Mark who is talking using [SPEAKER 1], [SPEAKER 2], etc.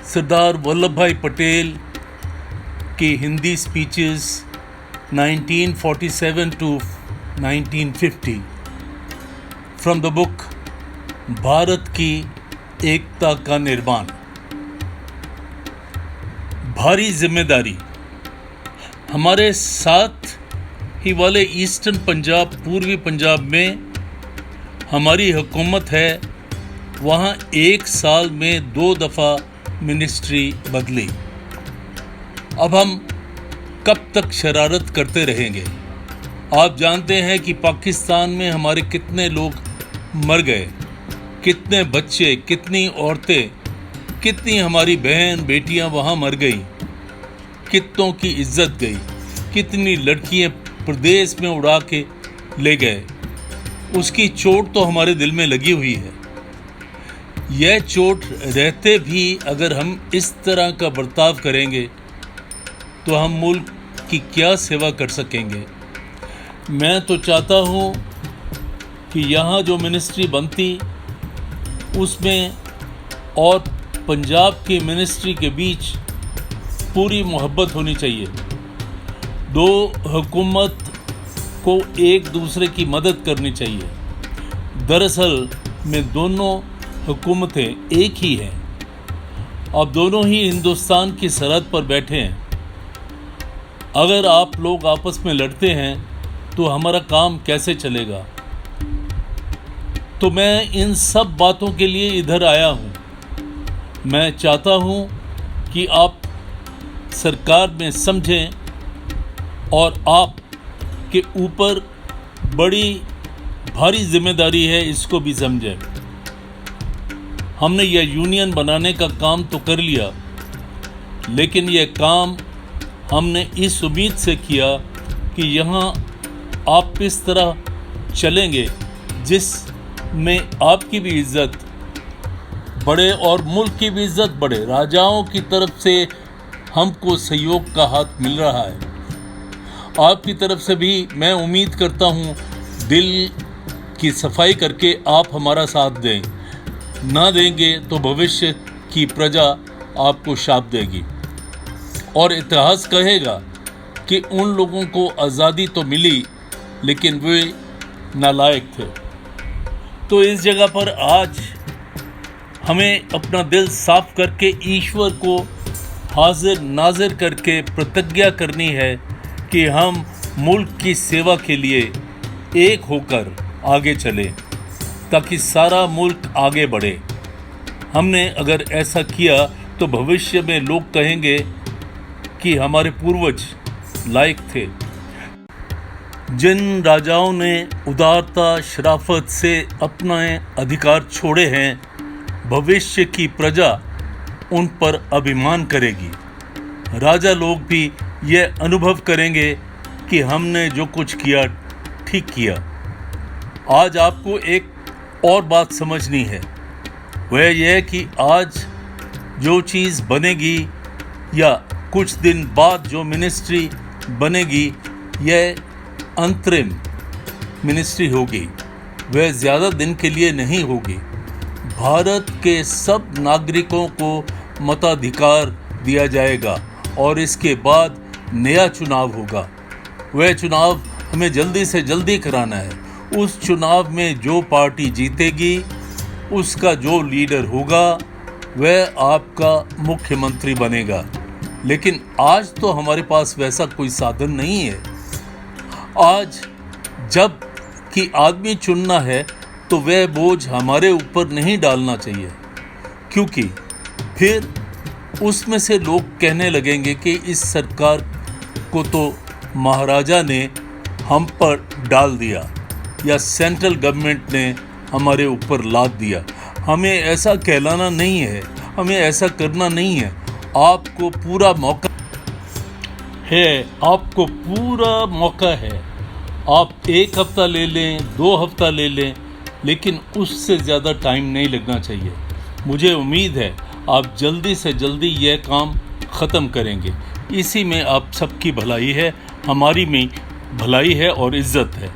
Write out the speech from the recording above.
[SPEAKER 1] सरदार वल्लभ भाई पटेल की Hindi speeches 1947 to 1950 from the book Bharat की एकता का निर्माण। भारी जिम्मेदारी। हमारे साथ ही वाले ईस्टर्न पंजाब, पूर्वी पंजाब में हमारी हुकूमत है। वहाँ एक साल में 2 दफ़ा मिनिस्ट्री बदली। अब हम कब तक शरारत करते रहेंगे? आप जानते हैं कि पाकिस्तान में हमारे कितने लोग मर गए, कितने बच्चे, कितनी औरतें, कितनी हमारी बहन बेटियां वहाँ मर गई, कितनों की इज्जत गई, कितनी लड़कियां प्रदेश में उड़ा के ले गए। उसकी चोट तो हमारे दिल में लगी हुई है। यह चोट रहते भी अगर हम इस तरह का बर्ताव करेंगे तो हम मुल्क की क्या सेवा कर सकेंगे। मैं तो चाहता हूँ कि यहाँ जो मिनिस्ट्री बनती उसमें और पंजाब की मिनिस्ट्री के बीच पूरी मोहब्बत होनी चाहिए। दो हुकूमत को एक दूसरे की मदद करनी चाहिए। दरअसल में दोनों हुकूमतें एक ही हैं। अब दोनों ही हिंदुस्तान की सरहद पर बैठे हैं। अगर आप लोग आपस में लड़ते हैं तो हमारा काम कैसे चलेगा? तो मैं इन सब बातों के लिए इधर आया हूँ। मैं चाहता हूँ कि आप सरकार में समझें और आप के ऊपर बड़ी भारी जिम्मेदारी है, इसको भी समझें। हमने यह यूनियन बनाने का काम तो कर लिया, लेकिन यह काम हमने इस उम्मीद से किया कि यहाँ आप इस तरह चलेंगे जिसमें आपकी भी इज्जत बढ़े और मुल्क की भी इज्जत बढ़े। राजाओं की तरफ से हमको सहयोग का हाथ मिल रहा है। आपकी तरफ से भी मैं उम्मीद करता हूँ दिल की सफाई करके आप हमारा साथ दें। ना देंगे तो भविष्य की प्रजा आपको शाप देगी और इतिहास कहेगा कि उन लोगों को आज़ादी तो मिली लेकिन वे नालायक थे। तो इस जगह पर आज हमें अपना दिल साफ करके ईश्वर को हाजिर नाजिर करके प्रतिज्ञा करनी है कि हम मुल्क की सेवा के लिए एक होकर आगे चलें ताकि सारा मुल्क आगे बढ़े। हमने अगर ऐसा किया तो भविष्य में लोग कहेंगे कि हमारे पूर्वज लायक थे। जिन राजाओं ने उदारता शराफत से अपने अधिकार छोड़े हैं, भविष्य की प्रजा उन पर अभिमान करेगी। राजा लोग भी यह अनुभव करेंगे कि हमने जो कुछ किया ठीक किया। आज आपको एक और बात समझनी है, वह यह कि आज जो चीज़ बनेगी या कुछ दिन बाद जो मिनिस्ट्री बनेगी, यह अंतरिम मिनिस्ट्री होगी। वह ज़्यादा दिन के लिए नहीं होगी। भारत के सब नागरिकों को मताधिकार दिया जाएगा और इसके बाद नया चुनाव होगा। वह चुनाव हमें जल्दी से जल्दी कराना है। उस चुनाव में जो पार्टी जीतेगी, उसका जो लीडर होगा, वह आपका मुख्यमंत्री बनेगा। लेकिन आज तो हमारे पास वैसा कोई साधन नहीं है। आज जब कि आदमी चुनना है तो वह बोझ हमारे ऊपर नहीं डालना चाहिए, क्योंकि फिर उसमें से लोग कहने लगेंगे कि इस सरकार को तो महाराजा ने हम पर डाल दिया या सेंट्रल गवर्नमेंट ने हमारे ऊपर लाद दिया। हमें ऐसा कहलाना नहीं है, हमें ऐसा करना नहीं है। आपको पूरा मौका है, आपको पूरा मौका है। आप 1 हफ्ता ले लें, 2 हफ्ता ले लें, लेकिन उससे ज़्यादा टाइम नहीं लगना चाहिए। मुझे उम्मीद है आप जल्दी से जल्दी यह काम ख़त्म करेंगे। इसी में आप सबकी भलाई है, हमारी में भलाई है और इज़्ज़त है।